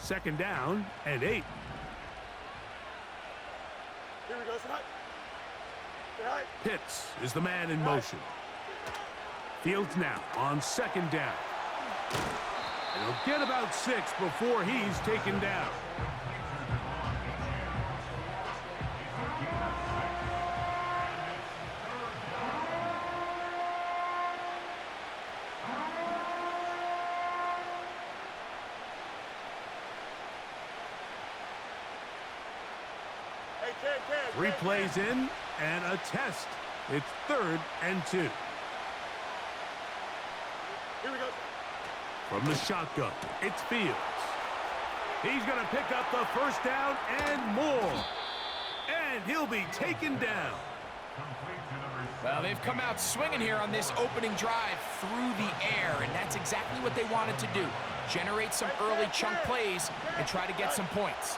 Second down and 8. Here we go, tonight. Pitts is the man in motion. Fields now on second down. And he'll get about 6 before he's taken down. Hey, Ken. 3 plays in and a test. It's 3rd and 2. Here we go. From the shotgun, it's Fields. He's going to pick up the first down and more. And he'll be taken down. Well, they've come out swinging here on this opening drive through the air, and that's exactly what they wanted to do. Generate some early chunk plays and try to get some points.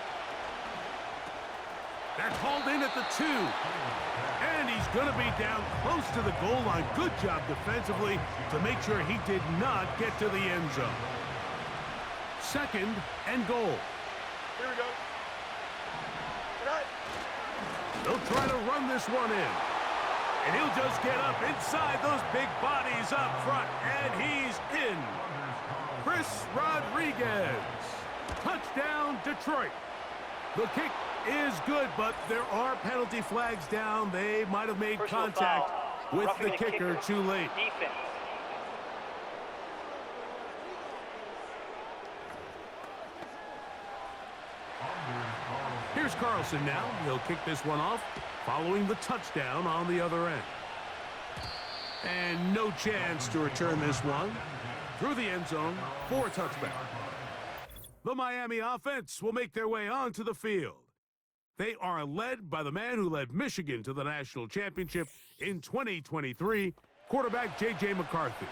They're called in at the 2. And he's going to be down close to the goal line. Good job defensively to make sure he did not get to the end zone. 2nd and goal. Here we go. Tonight. They'll try to run this one in. And he'll just get up inside those big bodies up front. And he's in. Chris Rodriguez. Touchdown, Detroit. The kick is good, but there are penalty flags down. They might have made contact with the kicker too late. Defense. Here's Carlson now. He'll kick this one off, following the touchdown on the other end. And no chance to return this one through the end zone for a touchback. The Miami offense will make their way onto the field. They are led by the man who led Michigan to the national championship in 2023, quarterback J.J. McCarthy.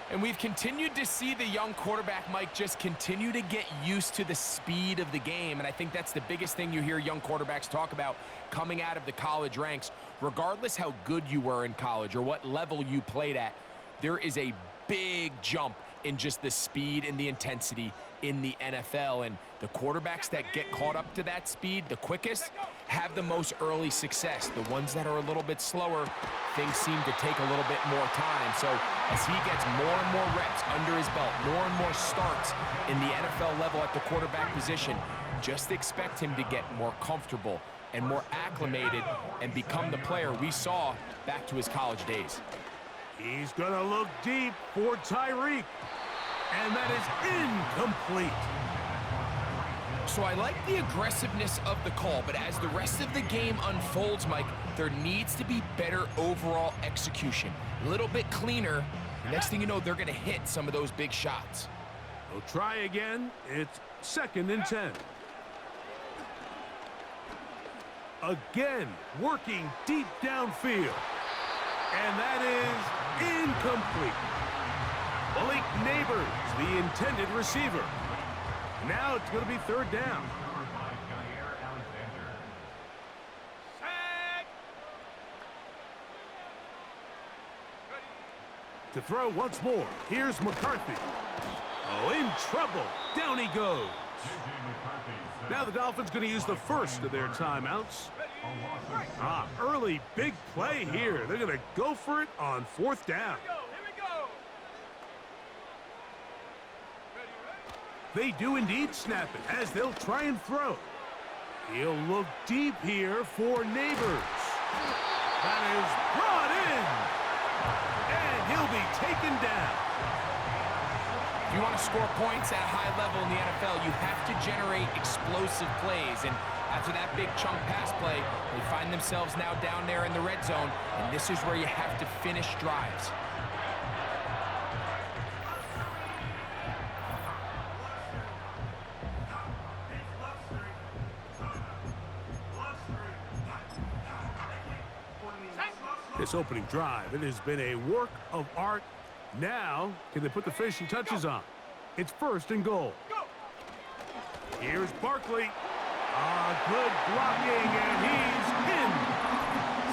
And we've continued to see the young quarterback, Mike, just continue to get used to the speed of the game. And I think that's the biggest thing you hear young quarterbacks talk about coming out of the college ranks. Regardless how good you were in college or what level you played at, there is a big jump in just the speed and the intensity in the NFL. And the quarterbacks that get caught up to that speed the quickest have the most early success. The ones that are a little bit slower, things seem to take a little bit more time. So as he gets more and more reps under his belt, more and more starts in the NFL level at the quarterback position, just expect him to get more comfortable and more acclimated and become the player we saw back to his college days. He's going to look deep for Tyreek. And that is incomplete. So I like the aggressiveness of the call, but as the rest of the game unfolds, Mike, there needs to be better overall execution. A little bit cleaner. Next thing you know, they're going to hit some of those big shots. They'll try again. It's 2nd and 10. Again, working deep downfield. And that is incomplete. Malik Neighbors, the intended receiver. Now it's going to be 3rd down. To throw once more, here's McCarthy. Oh, in trouble. Down he goes. Now the Dolphins going to use the first of their timeouts. Early big play here. They're going to go for it on 4th down. They do indeed snap it as they'll try and throw. He'll look deep here for Neighbors. That is brought in. And he'll be taken down. If you want to score points at a high level in the NFL, you have to generate explosive plays. And after that big chunk pass play, they find themselves now down there in the red zone. And this is where you have to finish drives. This opening drive, it has been a work of art. Now, can they put the finishing touches on? It's 1st and goal. Here's Barkley. Good blocking, and he's in.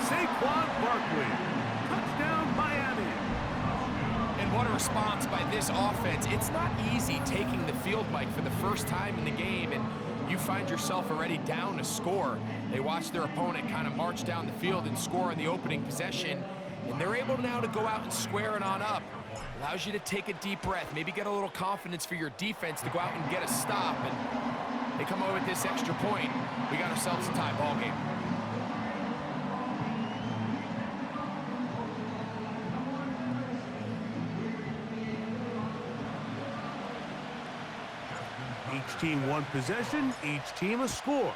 Saquon Barkley. Touchdown, Miami. And And what a response by this offense. It's not easy taking the field, Mike, for the first time in the game, and you find yourself already down to score. They watch their opponent kind of march down the field and score in the opening possession, and they're able now to go out and square it on up. Allows you to take a deep breath, maybe get a little confidence for your defense to go out and get a stop, and they come away with this extra point. We got ourselves a tie ball game. Each team one possession, each team a score.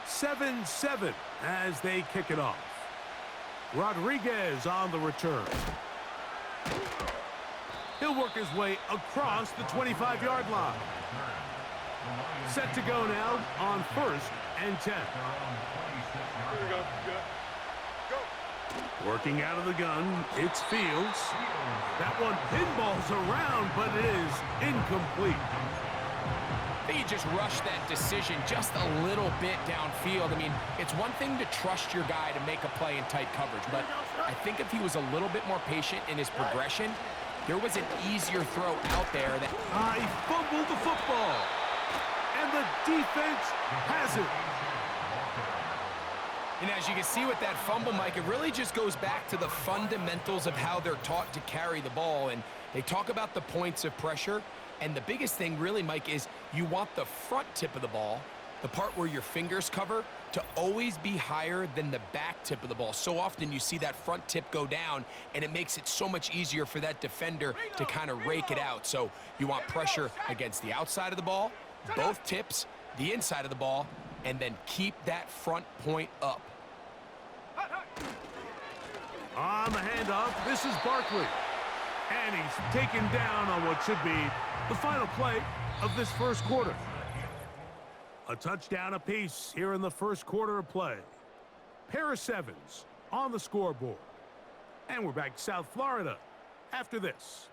7-7 as they kick it off. Rodriguez on the return. He'll work his way across the 25-yard line. Set to go now on 1st and 10. Here we go. Go. Working out of the gun, it's Fields. That one pinballs around, but it is incomplete. He just rushed that decision just a little bit downfield. I mean, it's one thing to trust your guy to make a play in tight coverage, but I think if he was a little bit more patient in his progression, there was an easier throw out there that... He fumbled the football, and the defense has it. And as you can see with that fumble, Mike, it really just goes back to the fundamentals of how they're taught to carry the ball. And they talk about the points of pressure. And the biggest thing really, Mike, is you want the front tip of the ball, the part where your fingers cover, to always be higher than the back tip of the ball. So often you see that front tip go down, and it makes it so much easier for that defender to kind of rake it out. So you want pressure against the outside of the ball, both tips, the inside of the ball, and then keep that front point up. On the handoff, this is Barkley. And he's taken down on what should be the final play of this first quarter. A touchdown apiece here in the first quarter of play. Pair of sevens on the scoreboard. And we're back to South Florida after this.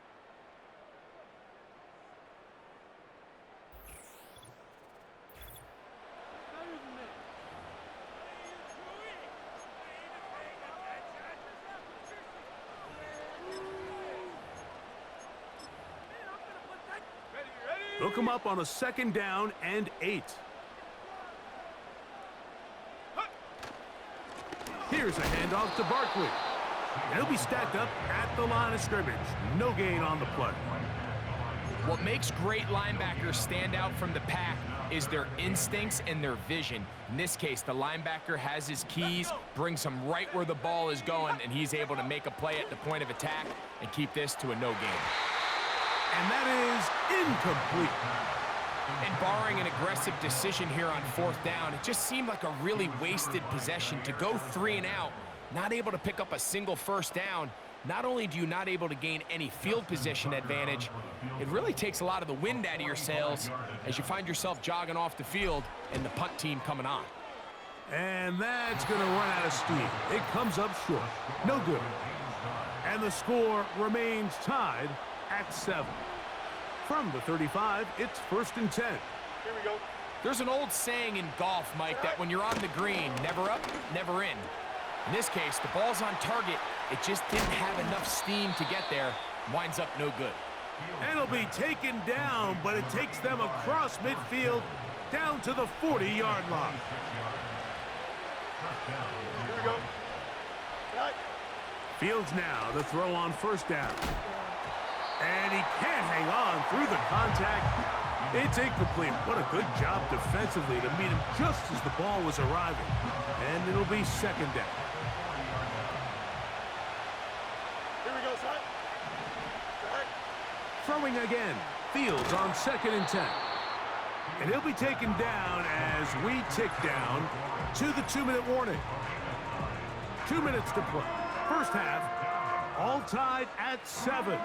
Hook him up on a 2nd down and 8. Here's a handoff to Barkley. He'll be stacked up at the line of scrimmage. No gain on the play. What makes great linebackers stand out from the pack is their instincts and their vision. In this case, the linebacker has his keys, brings him right where the ball is going, and he's able to make a play at the point of attack and keep this to a no gain. And that is incomplete. And barring an aggressive decision here on 4th down, it just seemed like a really wasted possession to go 3 and out, not able to pick up a single 1st down. Not only do you not able to gain any field position advantage, it really takes a lot of the wind out of your sails as you find yourself jogging off the field and the punt team coming on. And that's going to run out of steam. It comes up short. No good. And the score remains tied at 7. From the 35, it's 1st and 10. Here we go. There's an old saying in golf, Mike, that when you're on the green, never up, never in. In this case, the ball's on target. It just didn't have enough steam to get there. Winds up no good. And it'll be taken down, but it takes them across midfield down to the 40-yard line. Here we go. Right. Fields now to throw on 1st down. And he can't hang on through the contact. It's incomplete. What a good job defensively to meet him just as the ball was arriving. And it'll be 2nd down. Here we go, son. Right. Throwing again. Fields on 2nd and 10. And he'll be taken down as we tick down to the 2-minute warning. 2 minutes to play. First half, all tied at 7.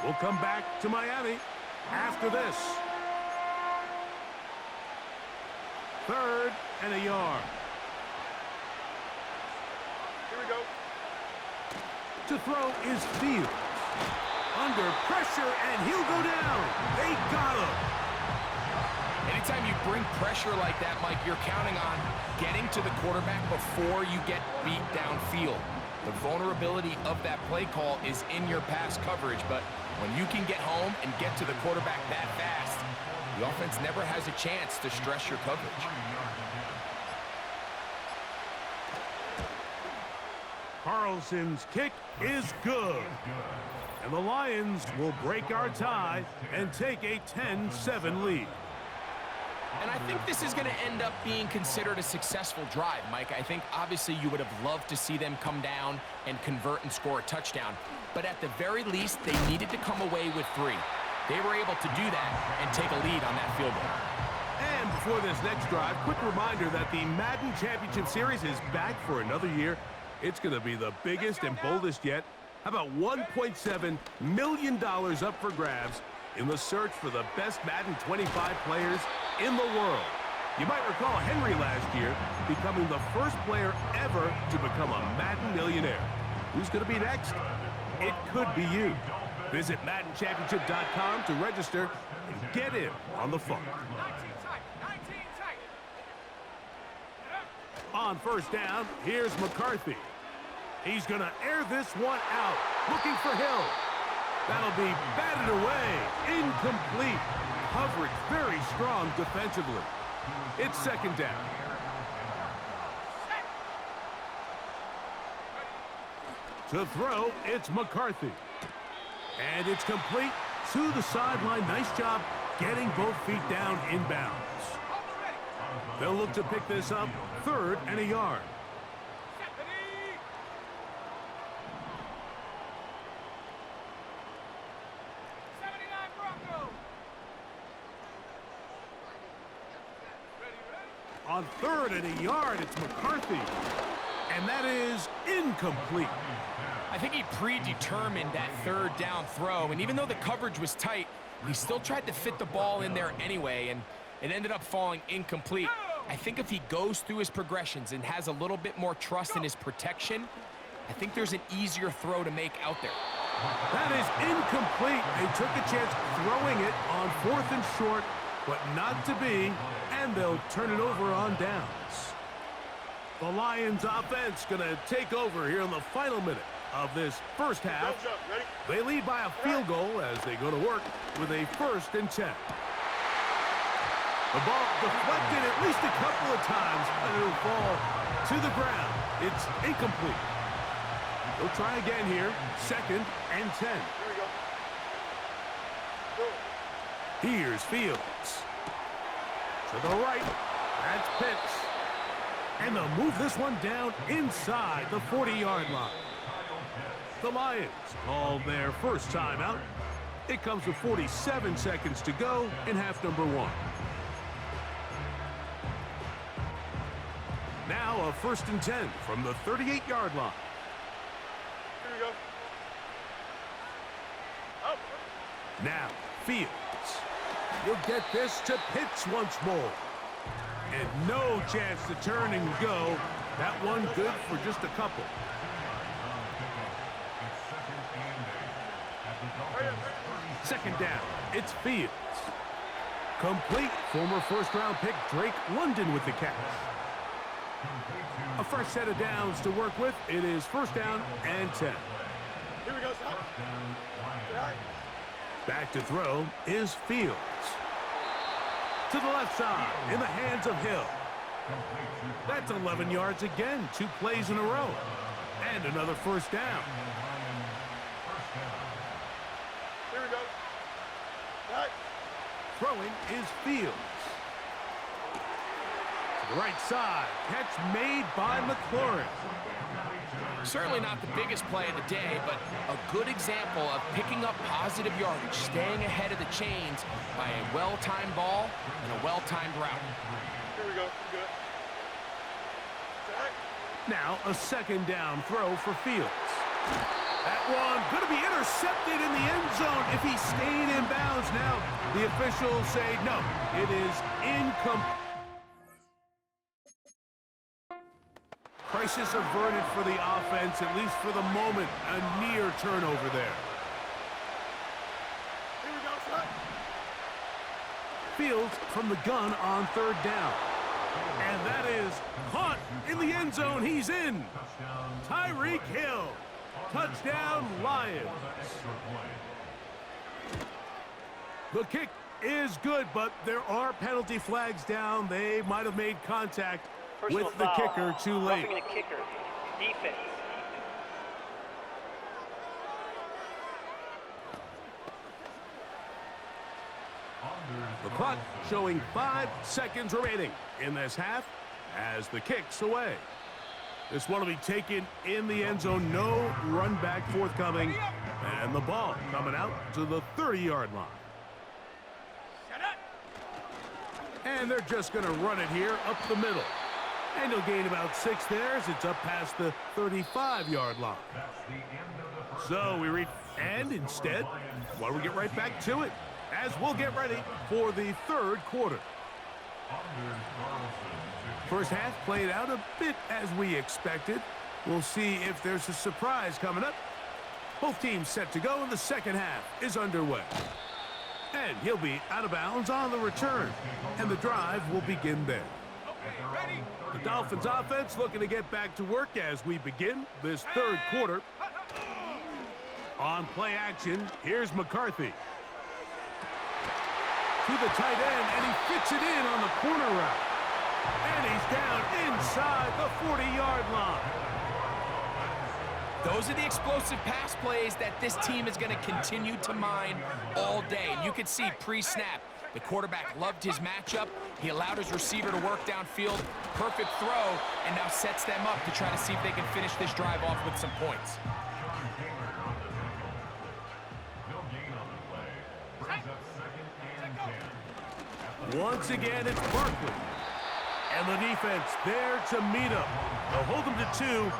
We'll come back to Miami after this. 3rd and a yard. Here we go. To throw is Fields. Under pressure, and he'll go down. They got him. Anytime you bring pressure like that, Mike, you're counting on getting to the quarterback before you get beat downfield. The vulnerability of that play call is in your pass coverage, but when you can get home and get to the quarterback that fast, the offense never has a chance to stress your coverage. Carlson's kick is good. And the Lions will break our tie and take a 10-7 lead. And I think this is going to end up being considered a successful drive, Mike. I think obviously you would have loved to see them come down and convert and score a touchdown. But at the very least, they needed to come away with 3. They were able to do that and take a lead on that field goal. And before this next drive, quick reminder that the Madden Championship Series is back for another year. It's going to be the biggest and boldest yet. How about $1.7 million up for grabs in the search for the best Madden 25 players in the world? You might recall Henry last year becoming the first player ever to become a Madden millionaire. Who's going to be next? It could be you. Visit MaddenChampionship.com to register and get in on the fun. On first down, here's McCarthy. He's going to air this one out, looking for Hill. That'll be batted away, incomplete. Coverage very strong defensively. It's second down. To throw, it's McCarthy. And it's complete to the sideline. Nice job getting both feet down inbounds. They'll look to pick this up, 3rd and a yard. On 3rd and a yard, it's McCarthy. And that is incomplete. I think he predetermined that 3rd down throw, and even though the coverage was tight, he still tried to fit the ball in there anyway, and it ended up falling incomplete. I think if he goes through his progressions and has a little bit more trust in his protection, I think there's an easier throw to make out there. That is incomplete. They took a chance throwing it on 4th and short, but not to be, and they'll turn it over on downs. The Lions offense going to take over here in the final minute of this first half. They lead by a field goal as they go to work with a 1st and 10. The ball deflected at least a couple of times, and it'll fall to the ground. It's incomplete. They'll try again here, 2nd and 10. Here's Fields. To the right, that's Pitts. And they'll move this one down inside the 40-yard line. The Lions call their first timeout. It comes with 47 seconds to go in half number 1. Now a 1st and 10 from the 38-yard line. Here we go. Up. Now, Fields. You'll get this to Pitts once more. And no chance to turn and go. That one good for just a couple. Second down, it's Fields. Complete. Former 1st-round pick Drake London with the catch. A fresh set of downs to work with. It is 1st down and 10. Here we go, son. Back to throw is Fields. To the left side, in the hands of Hill. That's 11 yards again, 2 plays in a row. And another 1st down. Here we go. Right. Throwing is Fields. To the right side, catch made by McLaurin. Certainly not the biggest play of the day, but a good example of picking up positive yardage, staying ahead of the chains by a well-timed ball and a well-timed route. Here we go. Good. Right. Now a 2nd down throw for Fields. That one going to be intercepted in the end zone if he stayed in bounds. Now the officials say no, it is incomplete. Crisis averted for the offense, at least for the moment. A near turnover there. Here we go, son. Fields from the gun on 3rd down. And that is caught in the end zone. He's in. Tyreek Hill. Touchdown, Lions. The kick is good, but there are penalty flags down. They might have made contact Personal with the foul. kicker too late. Roughing the kicker. Defense. The clock showing 5 seconds remaining in this half as the kick's away. This one will be taken in the end zone. No run back forthcoming. And the ball coming out to the 30-yard line. And they're just going to run it here up the middle. And he'll gain about 6 there as it's up past the 35-yard line. So we reach, and instead, why don't we get right back to it as we'll get ready for the third quarter. First half played out a bit as we expected. We'll see if there's a surprise coming up. Both teams set to go, and the second half is underway. And he'll be out of bounds on the return, and the drive will begin there. The Dolphins offense looking to get back to work as we begin this third quarter. On play action, here's McCarthy. To the tight end, and he fits it in on the corner route. And he's down inside the 40-yard line. Those are the explosive pass plays that this team is going to continue to mine all day. And you can see pre-snap, the quarterback loved his matchup. He allowed his receiver to work downfield. Perfect throw, and now sets them up to try to see if they can finish this drive off with some points. Once again, it's Barkley. And the defense there to meet him. They'll hold him to 2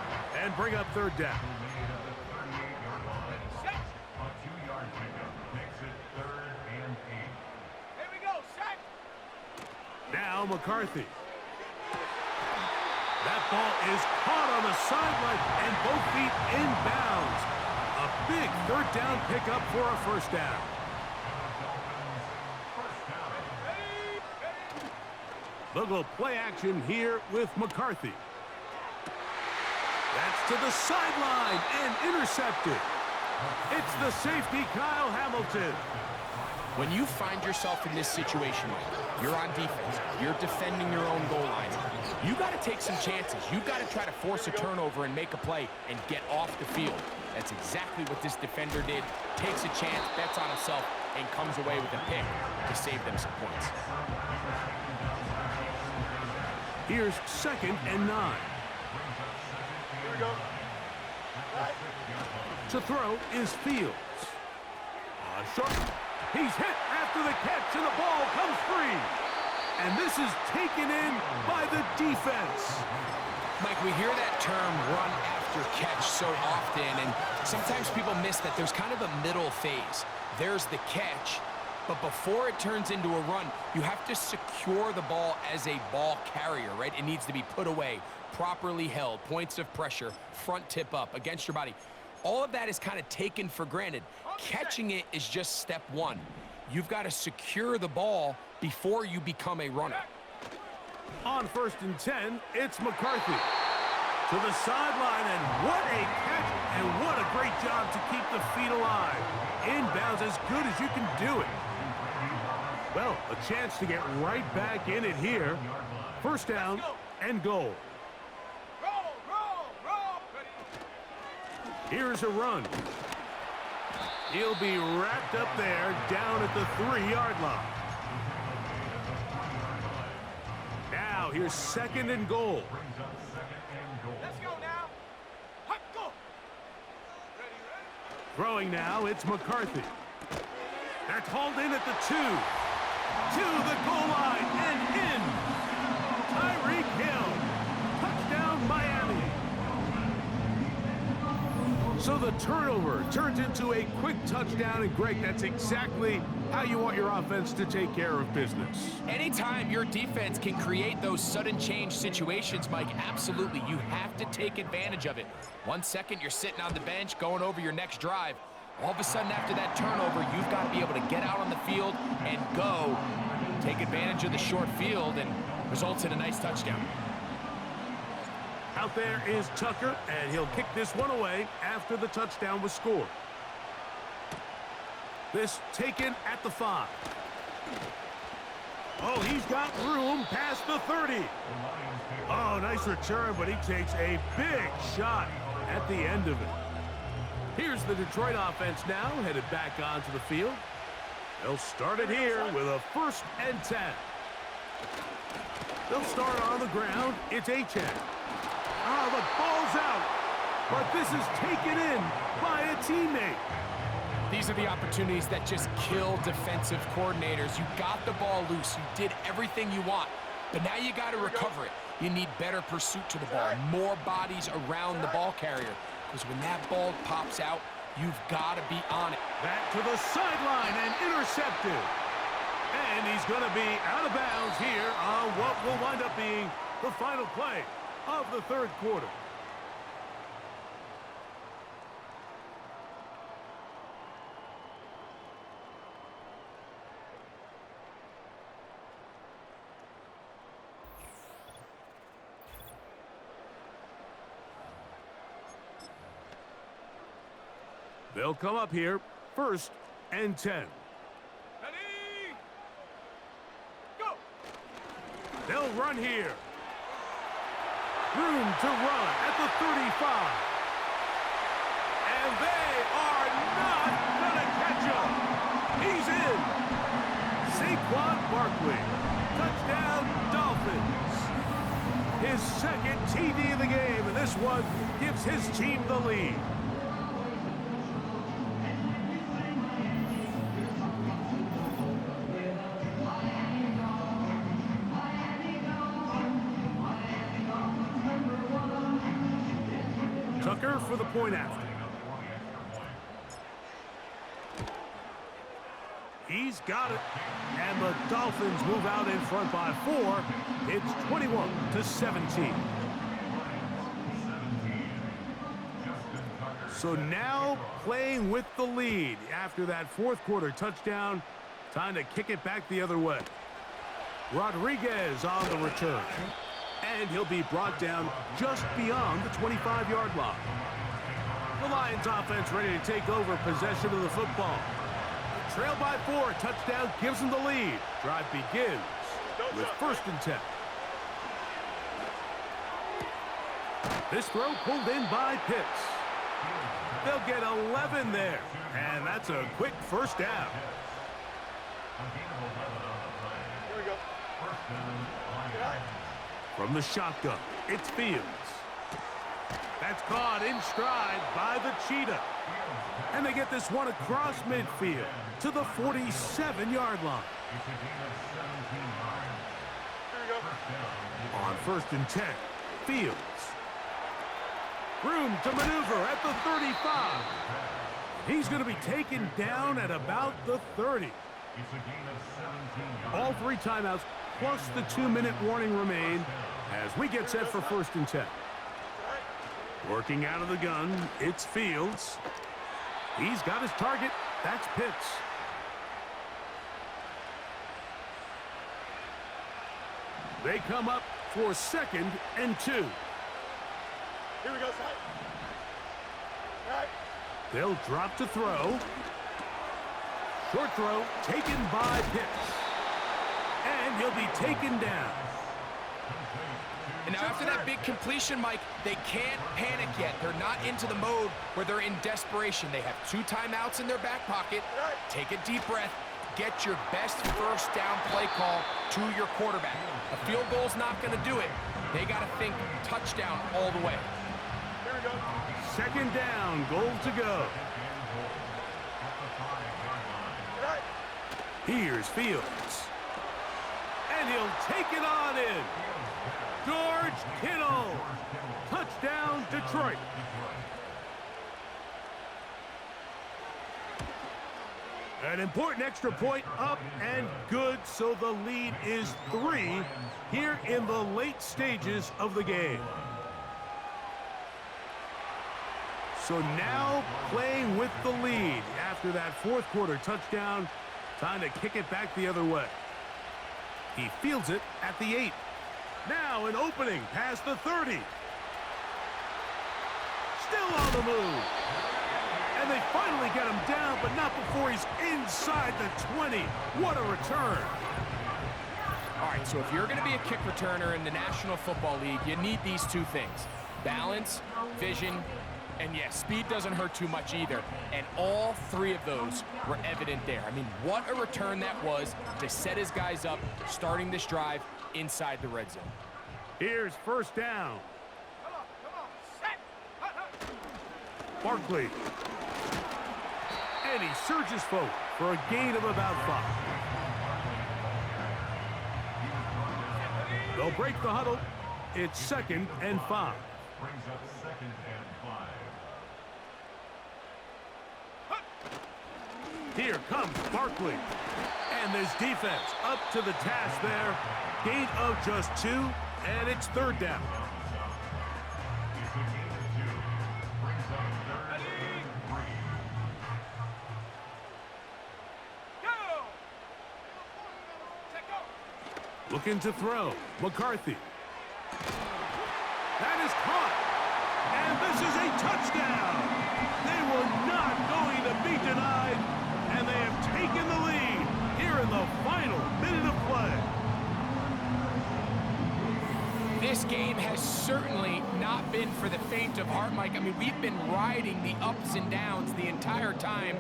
and bring up third down. Now McCarthy. That ball is caught on the sideline and both feet inbounds. A big third down pickup for a first down. They'll go play action here with McCarthy. That's to the sideline and intercepted. It's the safety, Kyle Hamilton. When you find yourself in this situation, you're on defense, you're defending your own goal line, you got to take some chances. You got to try to force a turnover and make a play and get off the field. That's exactly what this defender did. Takes a chance, bets on himself, and comes away with a pick to save them some points. Here's 2nd and 9. Here we go. Right. To throw is Fields. Short. He's hit after the catch, and the ball comes free. And this is taken in by the defense. Mike, we hear that term run after catch so often, and sometimes people miss that there's kind of a middle phase. There's the catch, but before it turns into a run, you have to secure the ball as a ball carrier, right? It needs to be put away, properly held, points of pressure, front tip up against your body. All of that is kind of taken for granted. Catching it is just step 1. You've got to secure the ball before you become a runner. On 1st and 10, it's McCarthy. To the sideline, and what a catch, and what a great job to keep the feet alive. Inbounds as good as you can do it. Well, a chance to get right back in it here. First down and goal. Here's a run. He'll be wrapped up there down at the 3-yard line. Now here's 2nd and goal. Let's go now. Hut, go. Throwing now, it's McCarthy. They're called in at the 2. To the goal line and in. Tyreek Hill. Touchdown, Miami. So the turnover turns into a quick touchdown, and Greg, that's exactly how you want your offense to take care of business. Anytime your defense can create those sudden change situations, Mike, absolutely, you have to take advantage of it. 1 second, you're sitting on the bench, going over your next drive. All of a sudden, after that turnover, you've got to be able to get out on the field and go take advantage of the short field, and results in a nice touchdown. Out there is Tucker, and he'll kick this one away after the touchdown was scored. This taken at the 5. Oh, he's got room past the 30. Oh, nice return, but he takes a big shot at the end of it. Here's the Detroit offense now, headed back onto the field. They'll start it here with a 1st and 10. They'll start on the ground. It's Achane. Oh, the ball's out, but this is taken in by a teammate. These are the opportunities that just kill defensive coordinators. You got the ball loose. You did everything you want, but now you got to recover it. You need better pursuit to the ball, more bodies around the ball carrier, because when that ball pops out, you've got to be on it. Back to the sideline and intercepted. And he's going to be out of bounds here on what will wind up being the final play of the 3rd quarter. They'll come up here, 1st and 10. Ready? Go! They'll run here. Room to run at the 35. And they are not going to catch him. He's in. Saquon Barkley. Touchdown, Dolphins. His 2nd TD of the game, and this one gives his team the lead. Tucker for the point after. He's got it. And the Dolphins move out in front by 4. It's 21-17. So now playing with the lead after that 4th quarter touchdown. Time to kick it back the other way. Rodriguez on the return. And he'll be brought down just beyond the 25-yard line. The Lions offense ready to take over possession of the football. Trail by 4, touchdown gives them the lead. Drive begins with 1st and 10. This throw pulled in by Pitts. They'll get 11 there, and that's a quick 1st down. Here we go. From the shotgun, it's Fields. That's caught in stride by the Cheetah. And they get this one across midfield to the 47-yard line. On 1st and 10, Fields. Room to maneuver at the 35. He's going to be taken down at about the 30. All 3 timeouts plus the 2-minute warning remain as we get set for 1st and 10. Working out of the gun, it's Fields. He's got his target. That's Pitts. They come up for 2nd and 2. Here we go, side. All right. They'll drop to throw. Short throw taken by Pitts. And he'll be taken down. And now after that big completion, Mike, they can't panic yet. They're not into the mode where they're in desperation. They have 2 timeouts in their back pocket. Take a deep breath. Get your best 1st down play call to your quarterback. A field goal's not going to do it. They got to think touchdown all the way. Here we go. 2nd down, goal to go. All right. Here's Fields. And he'll take it on in. George Kittle. Touchdown, Detroit. An important extra point up and good, so the lead is 3 here in the late stages of the game. So now playing with the lead after that 4th quarter touchdown. Time to kick it back the other way. He fields it at the 8. Now an opening past the 30. Still on the move. And they finally get him down, but not before he's inside the 20. What a return. All right, so if you're going to be a kick returner in the National Football League, you need these two things: balance, vision, and yes, speed doesn't hurt too much either. And all three of those were evident there. I mean, what a return that was to set his guys up, starting this drive inside the red zone. Here's first down. Barkley. And he surges forward for a gain of about 5. They'll break the huddle. It's 2nd and 5. Brings up 2nd and 5. Here comes Barkley. And this defense up to the task there. Gain of just 2, and it's 3rd down. Looking to throw. McCarthy. That is caught. And this is a touchdown. They were not going to be denied. And they have taken the lead here in the final minute of play. This game has certainly not been for the faint of heart, Mike. I mean, we've been riding the ups and downs the entire time.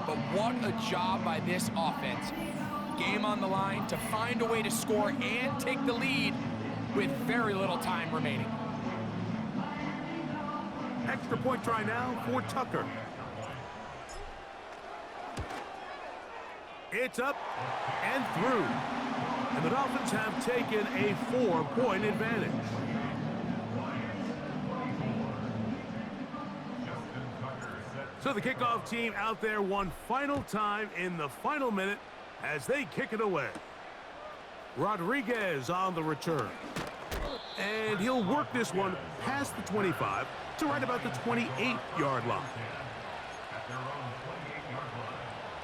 But what a job by this offense. Game on the line to find a way to score and take the lead with very little time remaining. Extra point try now for Tucker. It's up and through. And the Dolphins have taken a 4-point advantage. So the kickoff team out there one final time in the final minute as they kick it away. Rodriguez on the return. And he'll work this one past the 25 to right about the 28-yard line.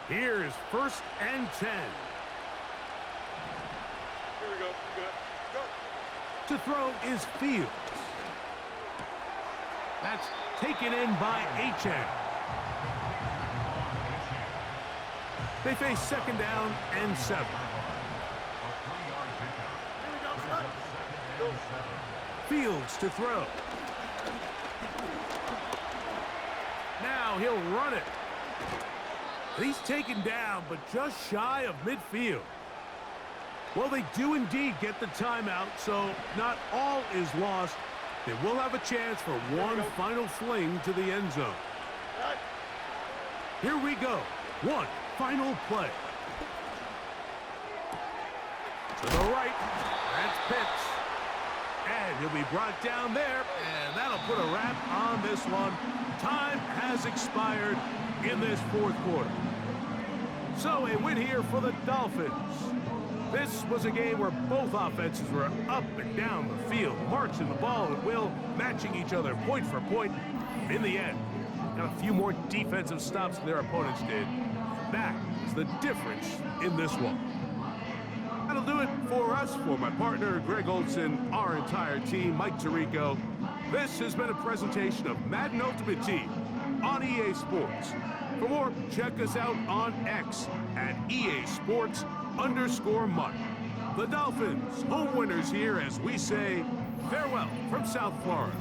Here's 1st and 10. Here we go. Good. Go. To throw is Fields. That's taken in by Achane. They face 2nd down and 7. Fields to throw. Now he'll run it. He's taken down, but just shy of midfield. Well, they do indeed get the timeout, so not all is lost. They will have a chance for one final fling to the end zone. Here we go. One final play. To the right. That's Pitts. And he'll be brought down there, and that'll put a wrap on this one. Time has expired in this 4th quarter. So a win here for the Dolphins. This was a game where both offenses were up and down the field, marching the ball at will, matching each other point for point. In the end, got a few more defensive stops than their opponents did. That is the difference in this one. That'll do it for us, for my partner, Greg Olson, our entire team, Mike Tirico. This has been a presentation of Madden Ultimate Team on EA Sports. For more, check us out on X at EA Sports_Money. The Dolphins, home winners here as we say farewell from South Florida.